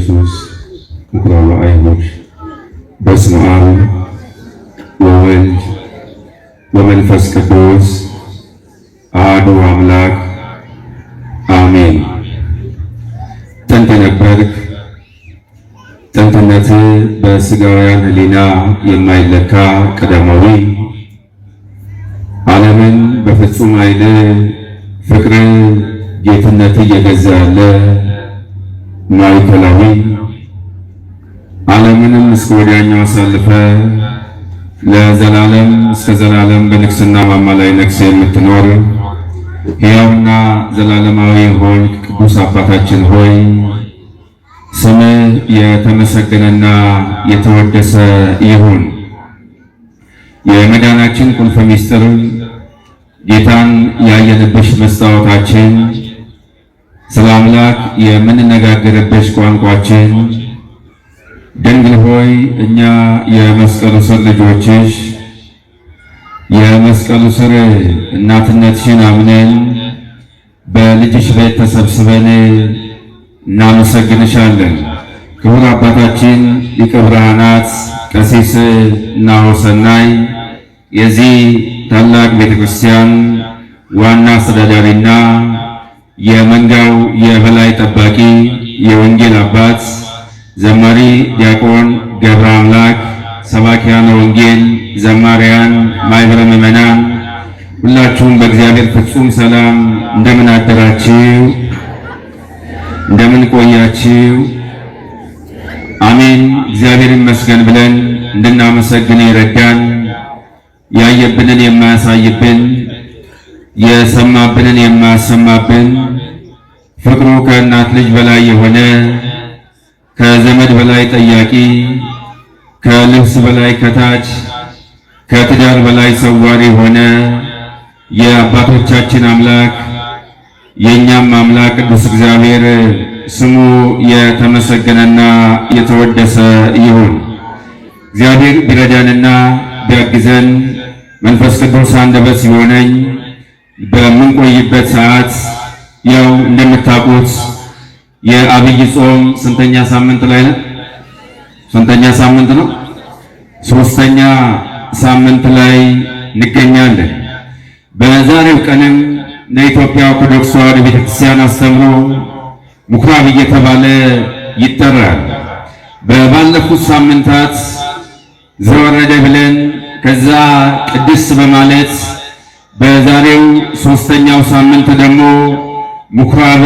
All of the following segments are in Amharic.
ኢየሱስ ምኵራበ አይሁድ። በስመ አብ ወወልድ ወመንፈስ ቅዱስ አሐዱ አምላክ አሜን። ጥንት ነበርክ፣ ጥንትነት በሥጋውያን ሕሊና የማይለካ ቀዳማዊ፣ ዓለምን በፍጹም ኃይል ፍቅር ጌትነት እየገዛ ያለ ማዕከላዊ፣ ዓለምንም እስከ ወዲያኛው አሳልፈ ለዘላለም እስከ ዘላለም በንግሥና ማማ ላይ ነግሰ የምትኖር ሕያውና ዘላለማዊ ሆይ ቅዱስ አባታችን ሆይ ስምህ የተመሰገነና የተወደሰ ይሁን። የመዳናችን ቁልፍ ምስጢር ጌታን ያየንብሽ መስታወታችን፣ ስለ አምላክ የምንነጋገርብሽ ቋንቋችን፣ ድንግል ሆይ እኛ የመስቀሉ ስር ልጆችሽ የመስቀሉ ስር እናትነትሽን አምነን በልጅሽ ቤት ተሰብስበን እናመሰግንሻለን። ክቡር አባታችን ሊቀ ብርሃናት ቀሲስ ናሆሰናይ የዚህ ታላቅ ቤተክርስቲያን ዋና አስተዳዳሪና የመንጋው የበላይ ጠባቂ የወንጌል አባት ዘማሪ ዲያቆን ገብረ አምላክ፣ ሰባኪያነ ወንጌል፣ ዘማሪያን፣ ማኅበረ ምዕመናን ሁላችሁም በእግዚአብሔር ፍጹም ሰላም እንደምን አደራችሁ? እንደምን ቆያችሁ? አሜን። እግዚአብሔር ይመስገን ብለን እንድናመሰግን ይረዳን። ያየብንን የማያሳይብን፣ የሰማብንን የማያሰማብን፣ ፍቅሩ ከእናት ልጅ በላይ የሆነ ከዘመድ በላይ ጠያቂ፣ ከልብስ በላይ ከታች፣ ከትዳር በላይ ሰዋሪ የሆነ የአባቶቻችን አምላክ የእኛም አምላክ ቅዱስ እግዚአብሔር ስሙ የተመሰገነና የተወደሰ ይሁን። እግዚአብሔር ቢረዳንና ቢያግዘን መንፈስ ቅዱስ አንደበት ሲሆነኝ በምንቆይበት ሰዓት ያው እንደምታውቁት የአብይ ጾም ስንተኛ ሳምንት ላይ ነው? ስንተኛ ሳምንት ነው? ሶስተኛ ሳምንት ላይ እንገኛለን። በዛሬው ቀንም ለኢትዮጵያ ኦርቶዶክስ ተዋሕዶ ቤተክርስቲያን አስተምሮ ምኵራብ እየተባለ ይጠራል። በባለፉት ሳምንታት ዘወረደ ብለን ከዛ ቅድስት በማለት በዛሬው ሶስተኛው ሳምንት ደግሞ ምኵራብ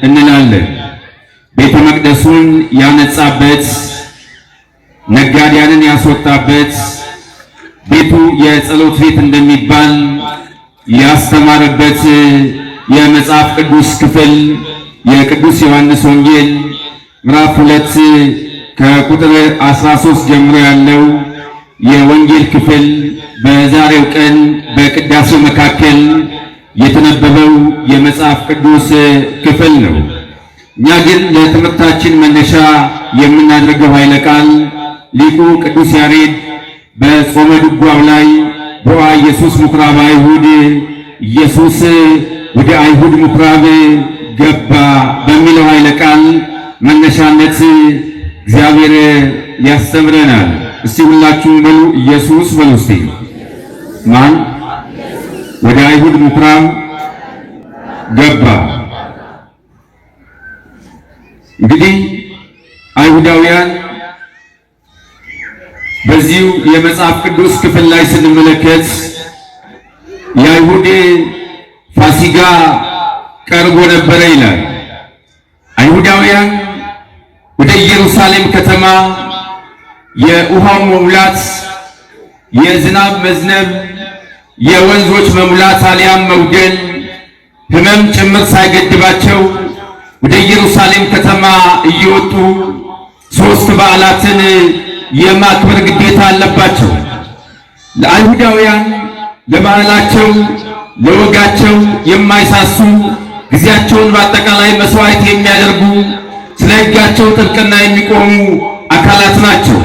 እንላለን። ቤተ መቅደሱን ያነጻበት፣ ነጋዴያንን ያስወጣበት፣ ቤቱ የጸሎት ቤት እንደሚባል ያስተማረበት የመጽሐፍ ቅዱስ ክፍል የቅዱስ ዮሐንስ ወንጌል ምዕራፍ 2 ከቁጥር 13 ጀምሮ ያለው የወንጌል ክፍል በዛሬው ቀን በቅዳሴው መካከል የተነበበው የመጽሐፍ ቅዱስ ክፍል ነው። እኛ ግን ለትምህርታችን መነሻ የምናደርገው ኃይለ ቃል ሊቁ ቅዱስ ያሬድ በጾመ ድጓው ላይ ቦአ ኢየሱስ ምኵራበ አይሁድ፣ ኢየሱስ ወደ አይሁድ ምኵራብ ገባ በሚለው ኃይለ ቃል መነሻነት እግዚአብሔር ያስተምረናል። እስቲ ሁላችሁም በሉ ኢየሱስ በሉ እስቲ። ማን ወደ አይሁድ ምኵራብ ገባ? እንግዲህ አይሁዳውያን በዚሁ የመጽሐፍ ቅዱስ ክፍል ላይ ስንመለከት የአይሁድ ፋሲጋ ቀርቦ ነበረ ይላል። አይሁዳውያን ወደ ኢየሩሳሌም ከተማ የውሃው መሙላት፣ የዝናብ መዝነብ፣ የወንዞች መሙላት አልያም መውደል፣ ሕመም ጭምር ሳይገድባቸው ወደ ኢየሩሳሌም ከተማ እየወጡ ሦስት በዓላትን የማክበር ግዴታ አለባቸው። ለአይሁዳውያን ለባህላቸው ለወጋቸው የማይሳሱ ጊዜያቸውን በአጠቃላይ መስዋዕት የሚያደርጉ ስለ ሕጋቸው ጥብቅና የሚቆሙ አካላት ናቸው።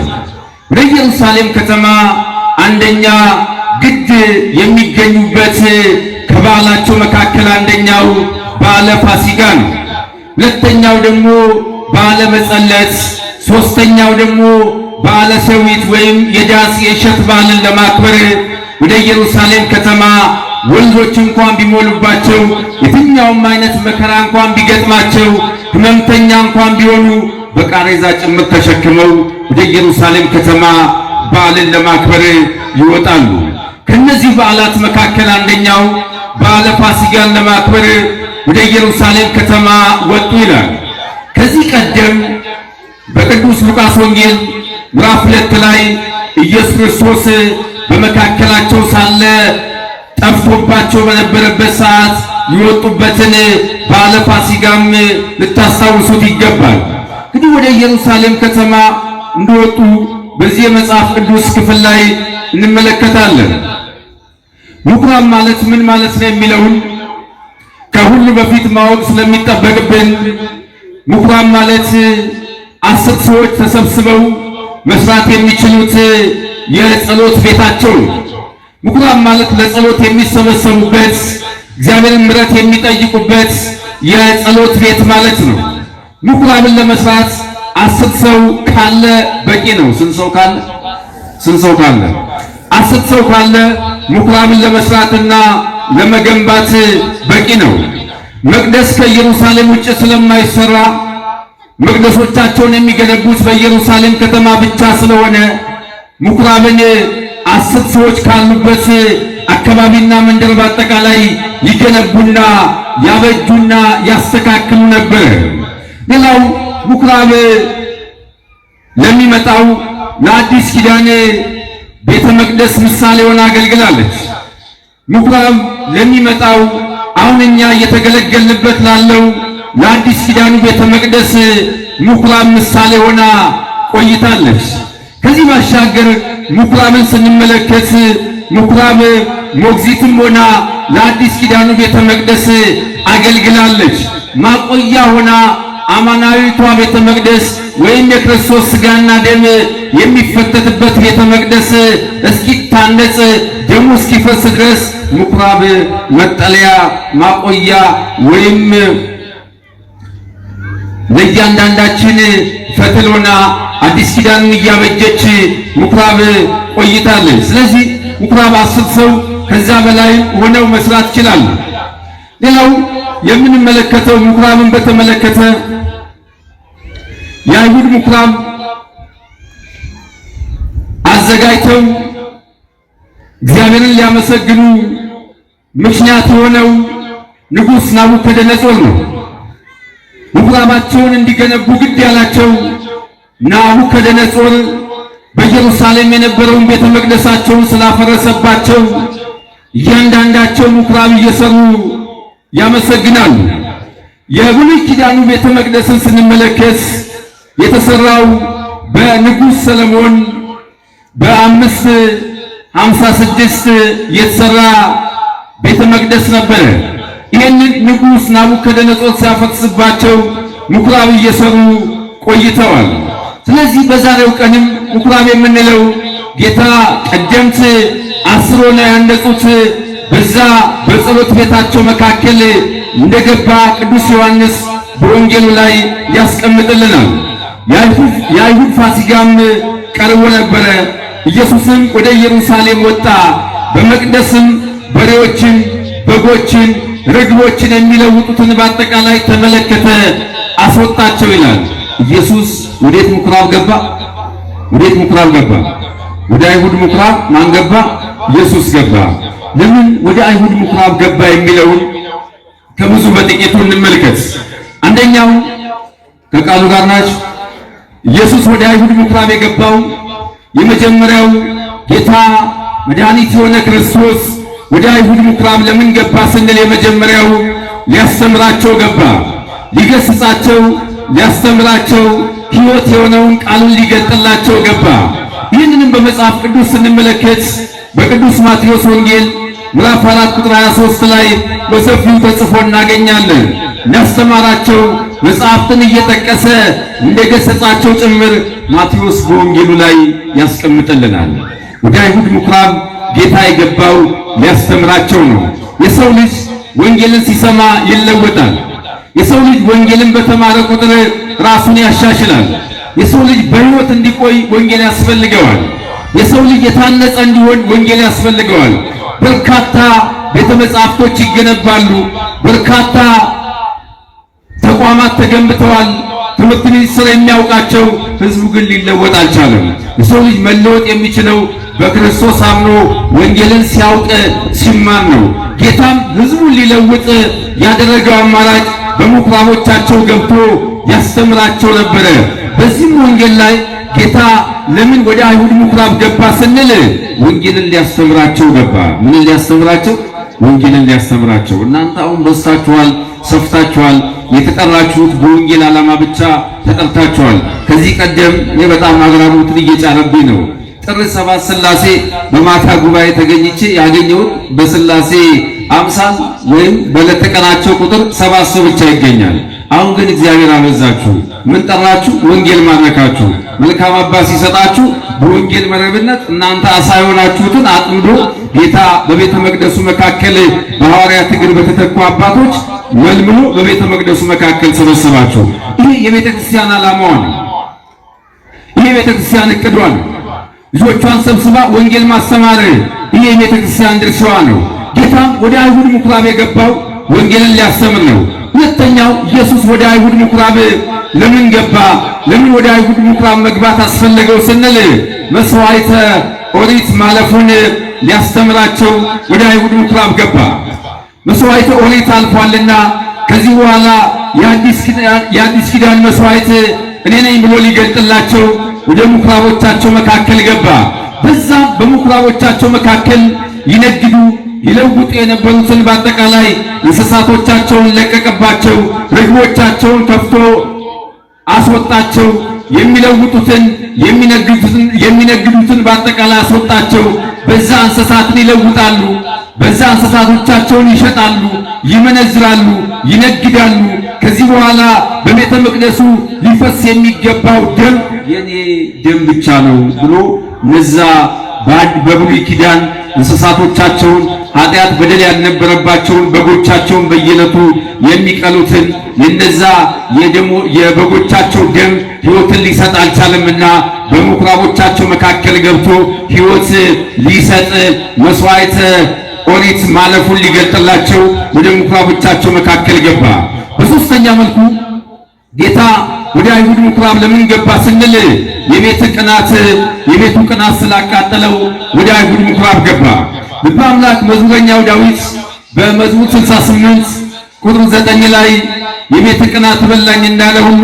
ወደ ኢየሩሳሌም ከተማ አንደኛ ግድ የሚገኙበት ከበዓላቸው መካከል አንደኛው በዓለ ፋሲጋ ነው። ሁለተኛው ደግሞ በዓለ መጸለት፣ ሶስተኛው ደግሞ በዓለ ሰዊት ወይም የዳስ የእሸት በዓልን ለማክበር ወደ ኢየሩሳሌም ከተማ ወንዞች እንኳን ቢሞሉባቸው፣ የትኛውም አይነት መከራ እንኳን ቢገጥማቸው፣ ሕመምተኛ እንኳን ቢሆኑ በቃሬዛ ጭምር ተሸክመው ወደ ኢየሩሳሌም ከተማ በዓልን ለማክበር ይወጣሉ። ከነዚህ በዓላት መካከል አንደኛው በዓለ ፋሲጋን ለማክበር ወደ ኢየሩሳሌም ከተማ ወጡ ይላል። ከዚህ ቀደም በቅዱስ ሉቃስ ወንጌል ምዕራፍ 2 ላይ ኢየሱስ ክርስቶስ በመካከላቸው ሳለ ጠፍቶባቸው በነበረበት ሰዓት የወጡበትን በዓለ ፋሲጋም ልታስታውሱት ይገባል። እንግዲህ ወደ ኢየሩሳሌም ከተማ እንደወጡ በዚህ የመጽሐፍ ቅዱስ ክፍል ላይ እንመለከታለን። ምኩራብ ማለት ምን ማለት ነው የሚለውን ከሁሉ በፊት ማወቅ ስለሚጠበቅብን ምኩራብ ማለት 10 ሰዎች ተሰብስበው መስራት የሚችሉት የጸሎት ቤታቸው ነው። ምኩራብ ማለት ለጸሎት የሚሰበሰቡበት፣ እግዚአብሔርን ምሕረት የሚጠይቁበት የጸሎት ቤት ማለት ነው። ምኩራብን ለመስራት 10 ሰው ካለ በቂ ነው። ስንት ሰው ካለ? 10 ሰው ካለ ምኩራብን ለመስራትና ለመገንባት በቂ ነው። መቅደስ ከኢየሩሳሌም ውጭ ስለማይሰራ መቅደሶቻቸውን የሚገነቡት በኢየሩሳሌም ከተማ ብቻ ስለሆነ ምኩራብን 10 ሰዎች ካሉበት አካባቢና መንደር በአጠቃላይ ይገነቡና ያበጁና ያስተካክሉ ነበር። ሌላው ምኩራብ ለሚመጣው ለአዲስ ኪዳን ቤተ መቅደስ ምሳሌ ሆና አገልግላለች። ምኩራብ ለሚመጣው አሁን እኛ እየተገለገልንበት ላለው ለአዲስ ኪዳኑ ቤተ መቅደስ ምኩራብ ምሳሌ ሆና ቆይታለች። ከዚህ ባሻገር ምኩራብን ስንመለከት ምኩራብ ሞግዚትም ሆና ለአዲስ ኪዳኑ ቤተ መቅደስ አገልግላለች። ማቆያ ሆና አማናዊቷ ቤተ መቅደስ ወይም የክርስቶስ ሥጋና ደም የሚፈተትበት ቤተ መቅደስ እስኪታነጽ ደሙ እስኪፈስ ድረስ ምኩራብ መጠለያ፣ ማቆያ ወይም ለእያንዳንዳችን ፈትል ሆና አዲስ ኪዳንን እያበጀች ምኩራብ ቆይታለች። ስለዚህ ምኩራብ 10 ሰው ከዛ በላይ ሆነው መስራት ይችላሉ። ሌላው የምንመለከተው ምኩራብን በተመለከተ የአይሁድ ምኩራብ አዘጋጅተው እግዚአብሔርን ሊያመሰግኑ ምክንያት የሆነው ንጉሥ ናቡከደነጾር ነው። ምኩራባቸውን እንዲገነቡ ግድ ያላቸው ናቡከደነጾር በኢየሩሳሌም የነበረውን ቤተ መቅደሳቸውን ስላፈረሰባቸው እያንዳንዳቸው ምኩራብ እየሰሩ ያመሰግናሉ። የብሉይ ኪዳኑ ቤተ መቅደስን ስንመለከት የተሰራው በንጉሥ ሰለሞን በ556 የተሰራ ቤተ መቅደስ ነበረ። ይህንን ንጉሥ ናቡከደነጾር ሲያፈርስባቸው ምኩራብ እየሰሩ ቆይተዋል። ስለዚህ በዛሬው ቀንም ምኩራብ የምንለው ጌታ ቀደምት 10 ሆነው ያነጹት በዛ በጸሎት ቤታቸው መካከል እንደገባ ቅዱስ ዮሐንስ በወንጌሉ ላይ ያስቀምጥልናል። የአይሁድ ፋሲጋም ቀርቦ ነበረ። ኢየሱስም ወደ ኢየሩሳሌም ወጣ፣ በመቅደስም በሬዎችን፣ በጎችን፣ ርግቦችን የሚለውጡትን በአጠቃላይ ተመለከተ፣ አስወጣቸው ይላል። ኢየሱስ ወዴት ምኩራብ ገባ? ወዴት ምኩራብ ገባ? ወደ አይሁድ ምኩራብ ማን ገባ? ኢየሱስ ገባ። ለምን ወደ አይሁድ ምኩራብ ገባ የሚለውን ከብዙ በጥቂቱ እንመልከት። አንደኛው ከቃሉ ጋር ናቸው። ኢየሱስ ወደ አይሁድ ምኩራብ የገባው የመጀመሪያው ጌታ መድኃኒት የሆነ ክርስቶስ ወደ አይሁድ ምኩራብ ለምን ገባ ስንል የመጀመሪያው ሊያስተምራቸው ገባ። ሊገስጻቸው፣ ሊያስተምራቸው፣ ሕይወት የሆነውን ቃሉን ሊገልጥላቸው ገባ። ይህንንም በመጽሐፍ ቅዱስ ስንመለከት በቅዱስ ማቴዎስ ወንጌል ምዕራፍ 4 ቁጥር 23 ላይ በሰፊው ተጽፎ እናገኛለን። ሊያስተማራቸው መጽሐፍትን እየጠቀሰ እንደገሰጻቸው ጭምር ማቴዎስ በወንጌሉ ላይ ያስቀምጥልናል። ወደ አይሁድ ምኩራብ ጌታ የገባው ሊያስተምራቸው ነው። የሰው ልጅ ወንጌልን ሲሰማ ይለወጣል። የሰው ልጅ ወንጌልን በተማረ ቁጥር ራሱን ያሻሽላል። የሰው ልጅ በሕይወት እንዲቆይ ወንጌል ያስፈልገዋል። የሰው ልጅ የታነጸ እንዲሆን ወንጌል ያስፈልገዋል። በርካታ ቤተ መጻሕፍቶች ይገነባሉ። በርካታ ተቋማት ተገንብተዋል። ትምህርት ሚኒስቴር የሚያውቃቸው፣ ህዝቡ ግን ሊለወጥ አልቻለም። የሰው ልጅ መለወጥ የሚችለው በክርስቶስ አምኖ ወንጌልን ሲያውቅ ሲማር ነው። ጌታም ህዝቡን ሊለውጥ ያደረገው አማራጭ በምኩራቦቻቸው ገብቶ ያስተምራቸው ነበረ። በዚህም ወንጌል ላይ ጌታ ለምን ወደ አይሁድ ምኩራብ ገባ ስንል ወንጌልን ሊያስተምራቸው ገባ። ምን ሊያስተምራቸው? ወንጌልን ሊያስተምራቸው። እናንተ አሁን በስታችኋል፣ ሰፍታችኋል። የተጠራችሁት በወንጌል ዓላማ ብቻ ተጠርታችኋል። ከዚህ ቀደም በጣም አግራሞትን እየጫረብኝ ነው። ጥር 7 ሥላሴ በማታ ጉባኤ ተገኝቼ ያገኘሁት በሥላሴ አምሳል ወይም በዕለተ ቀናቸው ቁጥር 7 ሰው ብቻ ይገኛል። አሁን ግን እግዚአብሔር አበዛችሁ። ምን ጠራችሁ? ወንጌል ማረካችሁ። መልካም አባት ሲሰጣችሁ በወንጌል መረብነት እናንተ አሳ የሆናችሁትን አጥምዶ ጌታ በቤተ መቅደሱ መካከል በሐዋርያት እግር በተተኩ አባቶች መልምሎ በቤተ መቅደሱ መካከል ሰበሰባችሁ። ይሄ የቤተ ክርስቲያን ዓላማዋ ነው። ይሄ የቤተ ክርስቲያን እቅዷ ነው። ልጆቿን ሰብስባ ወንጌል ማስተማር ይሄ የቤተ ክርስቲያን ድርሻዋ ነው። ጌታም ወደ አይሁድ ምኩራብ የገባው ወንጌልን ሊያስተምር ነው። ሁለተኛው ኢየሱስ ወደ አይሁድ ምኩራብ ለምን ገባ? ለምን ወደ አይሁድ ምኩራብ መግባት አስፈለገው ስንል መስዋዕተ ኦሪት ማለፉን ሊያስተምራቸው ወደ አይሁድ ምኩራብ ገባ። መስዋዕተ ኦሪት አልፏልና ከዚህ በኋላ የአዲስ ኪዳን መስዋዕት እኔ ነኝ ብሎ ሊገልጥላቸው ወደ ምኩራቦቻቸው መካከል ገባ። በዛ በምኩራቦቻቸው መካከል ይነግዱ ይለውጡ የነበሩትን በአጠቃላይ እንስሳቶቻቸውን ለቀቀባቸው። ርግቦቻቸውን ከፍቶ አስወጣቸው። የሚለውጡትን የሚነግዱትን በአጠቃላይ አስወጣቸው። በዛ እንስሳትን ይለውጣሉ። በዛ እንስሳቶቻቸውን ይሸጣሉ፣ ይመነዝራሉ፣ ይነግዳሉ። ከዚህ በኋላ በቤተ መቅደሱ ሊፈስ የሚገባው ደም የኔ ደም ብቻ ነው ብሎ እነዛ በብሉይ ኪዳን እንስሳቶቻቸውን ኃጢአት በደል ያልነበረባቸውን በጎቻቸውን በየዕለቱ የሚቀሉትን የነዛ የበጎቻቸው ደም ሕይወትን ሊሰጥ አልቻለምና በምኩራቦቻቸው መካከል ገብቶ ሕይወት ሊሰጥ መስዋዕተ ኦሪት ማለፉን ሊገልጥላቸው ወደ ምኩራቦቻቸው መካከል ገባ። በሶስተኛ መልኩ ጌታ ወደ አይሁድ ምኩራብ ለምን ገባ ስንል የቤቱ ቅናት ስላቃጠለው ወደ አይሁድ ምኩራብ ገባ። ልበ አምላክ መዝሙረኛው ዳዊት በመዝሙር 68 ቁጥር 9 ላይ የቤት ቅናት በላኝ እንዳለ ሁሉ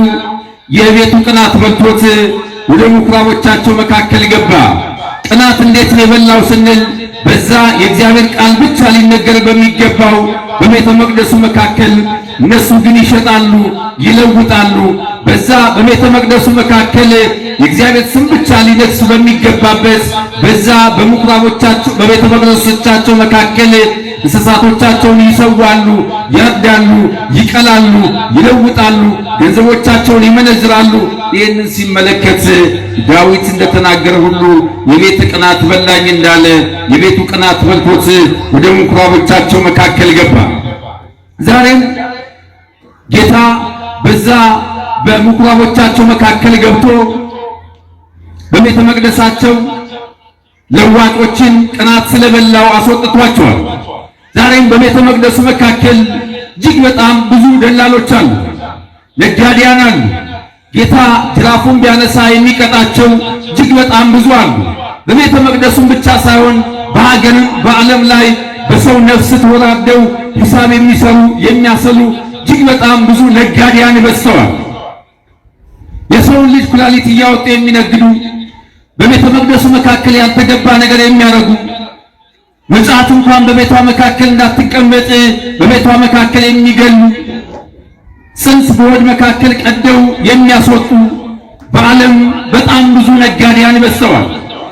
የቤቱ ቅናት በልቶት ወደ ምኩራቦቻቸው መካከል ገባ። ቅናት እንዴት ነው የበላው ስንል በዛ የእግዚአብሔር ቃል ብቻ ሊነገር በሚገባው በቤተ መቅደሱ መካከል እነሱ ግን ይሸጣሉ፣ ይለውጣሉ። በዛ በቤተ መቅደሱ መካከል የእግዚአብሔር ስም ብቻ ሊነግስ በሚገባበት በዛ በምኩራቦቻቸው በቤተ መቅደሶቻቸው መካከል እንስሳቶቻቸውን ይሰዋሉ፣ ያርዳሉ፣ ይቀላሉ፣ ይለውጣሉ፣ ገንዘቦቻቸውን ይመነዝራሉ። ይህንን ሲመለከት ዳዊት እንደተናገረ ሁሉ የቤት ቅናት በላኝ እንዳለ የቤቱ ቅናት በልቶት ወደ ምኩራቦቻቸው መካከል ገባ። ዛሬም ጌታ በዛ በምኩራቦቻቸው መካከል ገብቶ በቤተ መቅደሳቸው ለዋጮችን ቅናት ስለበላው አስወጥቷቸዋል። ዛሬም በቤተ መቅደሱ መካከል እጅግ በጣም ብዙ ደላሎች አሉ፣ ነጋዴያን አሉ። ጌታ ጅራፉን ቢያነሳ የሚቀጣቸው እጅግ በጣም ብዙ አሉ። በቤተ መቅደሱም ብቻ ሳይሆን በሀገርም በዓለም ላይ በሰው ነፍስ ተወራደው ሂሳብ የሚሰሩ የሚያሰሉ እጅግ በጣም ብዙ ነጋዴያን በዝተዋል። የሰውን ልጅ ኩላሊት እያወጡ የሚነግዱ፣ በቤተ መቅደሱ መካከል ያልተገባ ነገር የሚያደርጉ፣ መጽሐፍ እንኳን በቤቷ መካከል እንዳትቀመጥ በቤቷ መካከል የሚገሉ፣ ጽንስ በሆድ መካከል ቀደው የሚያስወጡ በዓለም በጣም ብዙ ነጋዴያን በዝተዋል።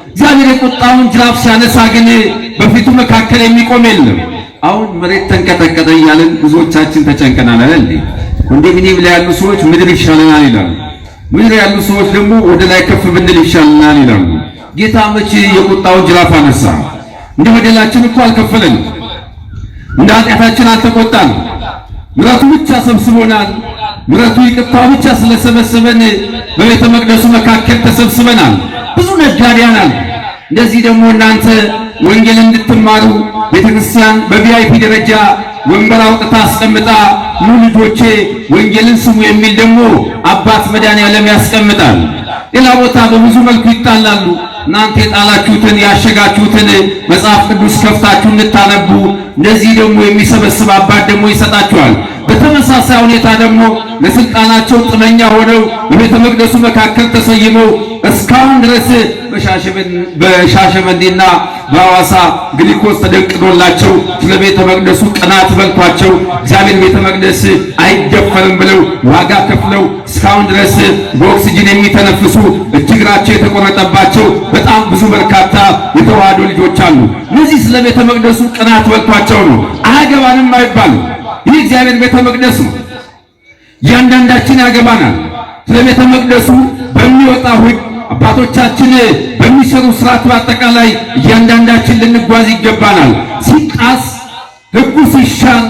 እግዚአብሔር የቁጣውን ጅራፍ ሲያነሳ ግን በፊቱ መካከል የሚቆም የለም። አሁን መሬት ተንቀጠቀጠ እያልን ብዙዎቻችን ተጨንቀናል አይደል? ኮንዶሚኒየም ላይ ያሉ ሰዎች ምድር ይሻለናል ይላሉ። ምድር ያሉ ሰዎች ደግሞ ወደ ላይ ከፍ ብንል ይሻለናል ይላሉ። ጌታ መቼ የቁጣውን ጅራፍ አነሳ? እንደ በደላችን እኮ አልከፈለንም፣ እንደ ኃጢአታችን አልተቆጣንም። ምሕረቱ ብቻ ሰብስቦናል። ምሕረቱ ይቅርታው ብቻ ስለሰበሰበን በቤተ መቅደሱ መካከል ተሰብስበናል። ብዙ ነጋዴያን አሉ። እንደዚህ ደግሞ እናንተ ወንጌል እንድትማሩ ቤተክርስቲያን በቪአይፒ ደረጃ ወንበር አውጥታ አስቀምጣ ኑ ልጆቼ ወንጌልን ስሙ የሚል ደግሞ አባት መድኃኔዓለም ያስቀምጣል። ሌላ ቦታ በብዙ መልኩ ይጣላሉ። እናንተ የጣላችሁትን ያሸጋችሁትን መጽሐፍ ቅዱስ ከፍታችሁ እንድታነቡ እንደዚህ ደግሞ የሚሰበስብ አባት ደግሞ ይሰጣችኋል። በተመሳሳይ ሁኔታ ደግሞ ለስልጣናቸው ጥመኛ ሆነው በቤተ መቅደሱ መካከል ተሰይመው እስካሁን ድረስ በሻሸመኔና በሐዋሳ ግሊኮስ ተደቅዶላቸው ስለ ቤተ መቅደሱ ቅናት በልቷቸው እግዚአብሔር ቤተ መቅደስ አይደፈርም ብለው ዋጋ ከፍለው እስካሁን ድረስ በኦክሲጅን የሚተነፍሱ እጅግራቸው የተቆረጠባቸው በጣም ብዙ በርካታ የተዋህዶ ልጆች አሉ። እነዚህ ስለ ቤተ መቅደሱ ቅናት በልቷቸው ነው። አያገባንም አይባሉ። ይህ እግዚአብሔር ቤተ መቅደስ ነው። እያንዳንዳችን ያገባናል። ስለ ቤተ መቅደሱ በሚወጣው ሕግ አባቶቻችን በሚሰሩ ስርዓት በአጠቃላይ እያንዳንዳችን ልንጓዝ ይገባናል። ሲጣስ ሕጉ ሲሻር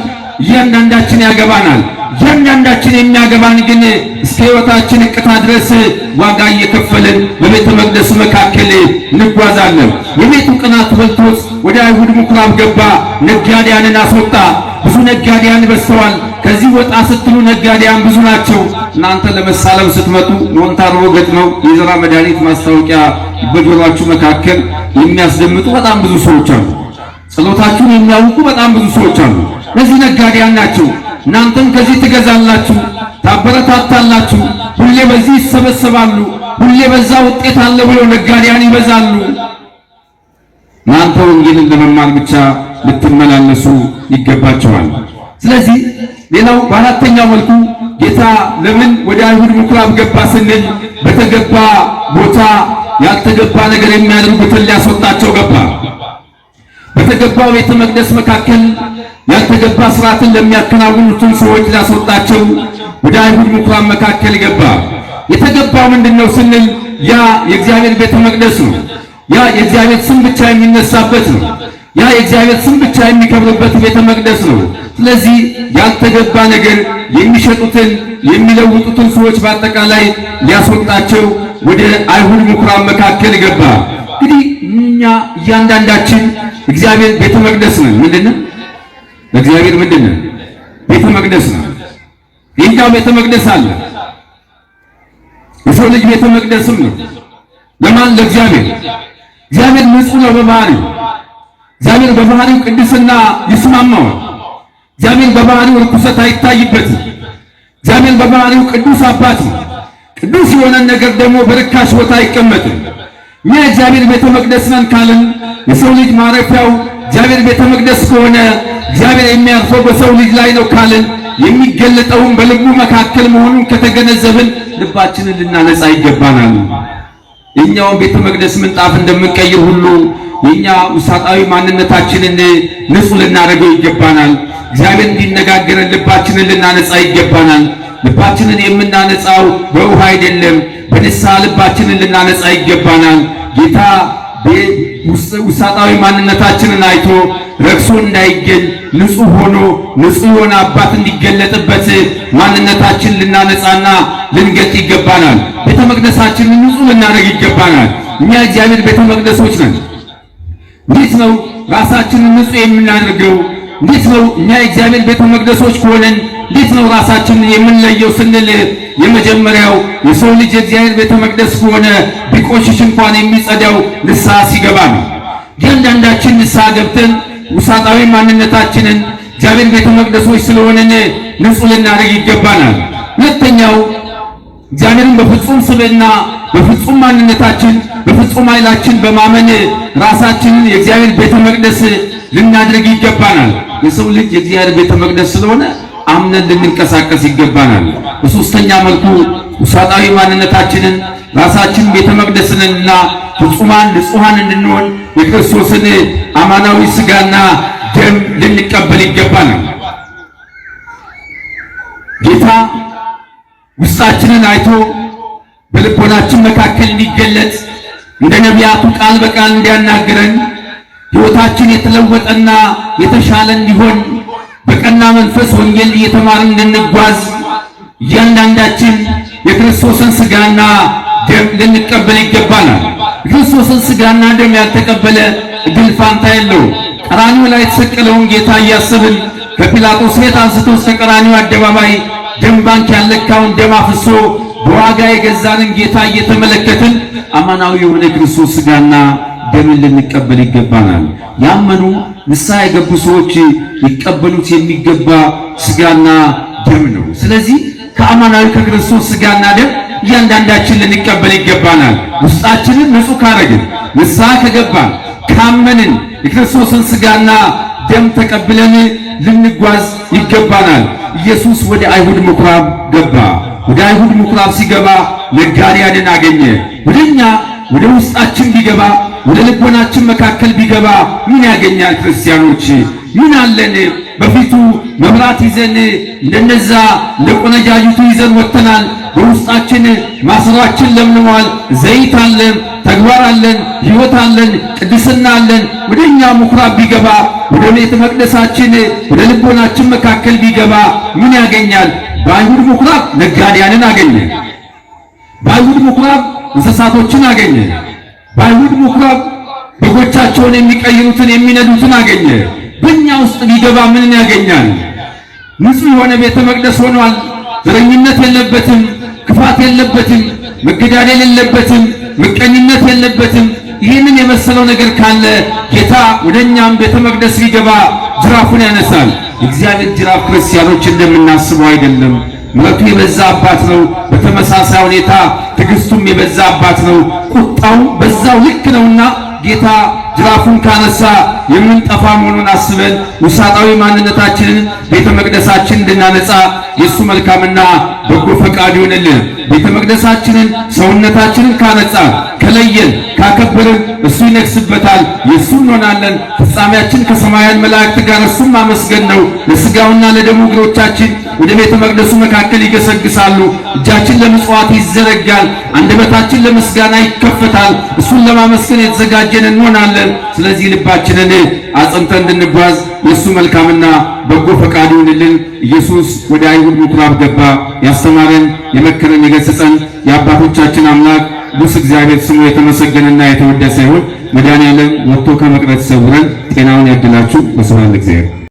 እያንዳንዳችን ያገባናል። እያንዳንዳችን የሚያገባን ግን እስከ ሕይወታችን እቅታ ድረስ ዋጋ እየከፈልን በቤተ መቅደሱ መካከል እንጓዛለን። የቤቱ ቅናት በልቶት ወደ አይሁድ ምኩራብ ገባ። ነጋዴያንን አስወጣ። ብዙ ነጋዴያን በዝተዋል። ከዚህ ወጣ ስትሉ ነጋዴያን ብዙ ናቸው። እናንተ ለመሳለም ስትመጡ ሞንታሮ ገጥመው የዘራ መድኃኒት ማስታወቂያ በጆሮአችሁ መካከል የሚያስደምጡ በጣም ብዙ ሰዎች አሉ። ጸሎታችሁን የሚያውቁ በጣም ብዙ ሰዎች አሉ። እነዚህ ነጋዴያን ናቸው። እናንተም ከዚህ ትገዛላችሁ፣ ታበረታታላችሁ። ሁሌ በዚህ ይሰበሰባሉ። ሁሌ በዛ ውጤት አለ ብለው ነጋዴያን ይበዛሉ። እናንተ ወንጌልን ለመማር ብቻ ልትመላለሱ ይገባቸዋል። ስለዚህ ሌላው በአራተኛው መልኩ ጌታ ለምን ወደ አይሁድ ምኩራብ ገባ ስንል በተገባ ቦታ ያልተገባ ነገር የሚያደርጉትን ሊያስወጣቸው ገባ። በተገባው ቤተ መቅደስ መካከል ያልተገባ ስርዓትን ለሚያከናውኑትን ሰዎች ሊያስወጣቸው ወደ አይሁድ ምኩራብ መካከል ገባ። የተገባው ምንድነው ስንል ያ የእግዚአብሔር ቤተ መቅደስ ነው። ያ የእግዚአብሔር ስም ብቻ የሚነሳበት ነው። ያ የእግዚአብሔር ስም ብቻ የሚከብርበት ቤተ መቅደስ ነው። ስለዚህ ያልተገባ ነገር የሚሸጡትን የሚለውጡትን ሰዎች በአጠቃላይ ሊያስወጣቸው ወደ አይሁድ ምኩራብ መካከል ገባ። እንግዲህ እኛ እያንዳንዳችን እግዚአብሔር ቤተ መቅደስ ነን። ምንድነው? እግዚአብሔር ምንድነው? ቤተ መቅደስ ነው። ይህኛው ቤተ መቅደስ አለ። የሰው ልጅ ቤተ መቅደስም ነው። ለማን? ለእግዚአብሔር። እግዚአብሔር ንጹሕ ነው በባህሪው። እግዚአብሔር በባህሪው ቅድስና ይስማማዋል። እግዚአብሔር በባህሪው ርኩሰት አይታይበትም። እግዚአብሔር በባህሪው ቅዱስ አባት ነው። ቅዱስ የሆነ ነገር ደግሞ በርካሽ ቦታ አይቀመጥም። እኛ እግዚአብሔር ቤተ መቅደስ ነን ካልን የሰው ልጅ ማረፊያው እግዚአብሔር ቤተ መቅደስ ከሆነ እግዚአብሔር የሚያርፈው በሰው ልጅ ላይ ነው ካልን የሚገለጠውን በልቡ መካከል መሆኑን ከተገነዘብን ልባችንን ልናነጻ ይገባናል። የኛውን ቤተ መቅደስ ምንጣፍ እንደምንቀይር ሁሉ የኛ ውስጣዊ ማንነታችንን ንጹህ ልናደርገው ይገባናል። እግዚአብሔር እንዲነጋገረን ልባችንን ልናነጻ ይገባናል። ልባችንን የምናነጻው በውሃ አይደለም፣ በንስሐ ልባችንን ልናነጻ ይገባናል። ጌታ ውስጣዊ ማንነታችንን አይቶ ረክሶ እንዳይገኝ ንጹህ ሆኖ ንጹህ የሆነ አባት እንዲገለጥበት ማንነታችንን ልናነጻና ልንገጥ ይገባናል። ቤተ መቅደሳችንን ንጹህ ልናደርግ ይገባናል። እኛ እግዚአብሔር ቤተ መቅደሶች ነን። እንዴት ነው ራሳችንን ንጹህ የምናደርገው? እንዴት ነው እኛ እግዚአብሔር ቤተ መቅደሶች ከሆነን እንዴት ነው ራሳችንን የምንለየው ስንል የመጀመሪያው የሰው ልጅ እግዚአብሔር ቤተ መቅደስ ከሆነ ቢቆሽሽ እንኳን የሚጸዳው ንስሐ ሲገባ ነው። እያንዳንዳችን ንስሐ ገብተን ውሳጣዊ ማንነታችንን እግዚአብሔር ቤተ መቅደሶች ስለሆነን ንጹህ ልናደርግ ይገባናል። ሁለተኛው እግዚአብሔርን በፍጹም ስብዕና በፍጹም ማንነታችን በፍጹም ኃይላችን በማመን ራሳችንን የእግዚአብሔር ቤተ መቅደስ ልናደርግ ይገባናል። የሰው ልጅ የእግዚአብሔር ቤተ መቅደስ ስለሆነ አምነን ልንንቀሳቀስ ይገባናል። በሶስተኛ መልኩ ውሳጣዊ ማንነታችንን ራሳችን ቤተ መቅደስንና ፍጹማን ንጹሃን እንድንሆን የክርስቶስን አማናዊ ሥጋና ደም ልንቀበል ይገባናል። ጌታ ውስጣችንን አይቶ በልቦናችን መካከል እንዲገለጥ እንደ ነቢያቱ ቃል በቃል እንዲያናግረን ሕይወታችን የተለወጠና የተሻለ እንዲሆን በቀና መንፈስ ወንጌል እየተማርን እንድንጓዝ እያንዳንዳችን የክርስቶስን ሥጋና ደም ልንቀበል ይገባናል። ክርስቶስን ሥጋና ደም ያልተቀበለ እድል ፋንታ የለው። ቀራንዮ ላይ የተሰቀለውን ጌታ እያሰብን ከጲላጦስ ቤት አንስቶ እስከ ቀራንዮ አደባባይ ደም ባንክ ያለካውን ደም አፍሶ በዋጋ የገዛንን ጌታ እየተመለከትን አማናዊ የሆነ ክርስቶስ ሥጋና ደምን ልንቀበል ይገባናል። ያመኑ ንስሐ የገቡ ሰዎች ሊቀበሉት የሚገባ ሥጋና ደም ነው። ስለዚህ ከአማናዊ ከክርስቶስ ሥጋና ደም እያንዳንዳችን ልንቀበል ይገባናል። ውስጣችንን ንጹህ ካረግን፣ ንስሐ ከገባን፣ ካመንን የክርስቶስን ሥጋና ደም ተቀብለን ልንጓዝ ይገባናል። ኢየሱስ ወደ አይሁድ ምኩራብ ገባ። ወደ አይሁድ ምኩራብ ሲገባ ነጋዴያንን አገኘ። ወደኛ ወደ ውስጣችን ቢገባ ወደ ልቦናችን መካከል ቢገባ ምን ያገኛል? ክርስቲያኖች ምን አለን? በፊቱ መብራት ይዘን እንደነዛ ለቆነጃጅቱ ይዘን ወጥተናል። በውስጣችን ማሰሯችን ለምልሟል። ዘይት አለን፣ ተግባር አለን፣ ሕይወት አለን፣ ቅድስና አለን። ወደኛ ምኩራብ ቢገባ ወደ ቤተ መቅደሳችን ወደ ልቦናችን መካከል ቢገባ ምን ያገኛል? በአይሁድ ምኩራብ ነጋዴያንን አገኘ። በአይሁድ ምኩራብ እንስሳቶችን አገኘ። በአይሁድ ምኩራብ በጎቻቸውን የሚቀይሩትን የሚነዱትን አገኘ። በእኛ ውስጥ ቢገባ ምን ያገኛል? ንጹሕ የሆነ ቤተ መቅደስ ሆኗል። ዘረኝነት የለበትም፣ ክፋት የለበትም፣ መገዳደል የለበትም፣ ምቀኝነት የለበትም። ይህንን የመሰለው ነገር ካለ ጌታ ወደኛም ቤተ መቅደስ ቢገባ ጅራፉን ያነሳል። እግዚአብሔር ጅራፍ ክርስቲያኖች እንደምናስበው አይደለም። ምሕረቱ የበዛ አባት ነው። በተመሳሳይ ሁኔታ ትዕግስቱም የበዛ አባት ነው። ቁጣው በዛው ልክ ነውና ጌታ ጅራፉን ካነሳ የምንጠፋ መሆኑን አስበን ውሳጣዊ ማንነታችንን ቤተ መቅደሳችን እንድናነጻ የእሱ መልካምና በጎ ፈቃድ ይሆንልን። ቤተ መቅደሳችንን ሰውነታችንን ካነጻ ከለየን ካከበርን እሱ ይነግስበታል፣ የእሱ እንሆናለን። ፍጻሜያችን ከሰማያን መላእክት ጋር እሱም ማመስገን ነው። ለሥጋውና ለደሙ እግሮቻችን ወደ ቤተ መቅደሱ መካከል ይገሰግሳሉ። እጃችን ለምጽዋት ይዘረጋል፣ አንደበታችን ለምስጋና ይከፈታል። እሱን ለማመስገን የተዘጋጀን እንሆናለን። ስለዚህ ልባችንን አጽንተን እንድንጓዝ የእሱ መልካምና በጎ ፈቃዱ ይሁንልን። ኢየሱስ ወደ አይሁድ ምኩራብ ገባ። ያስተማረን፣ የመከረን፣ የገሰጸን የአባቶቻችን አምላክ ቅዱስ እግዚአብሔር ስሙ የተመሰገነና የተወደሰ ይሁን። መድኃኔዓለም ወጥቶ ከመቅረት ይሰውረን፣ ጤናውን ያድላችሁ። በስብሐት ለእግዚአብሔር።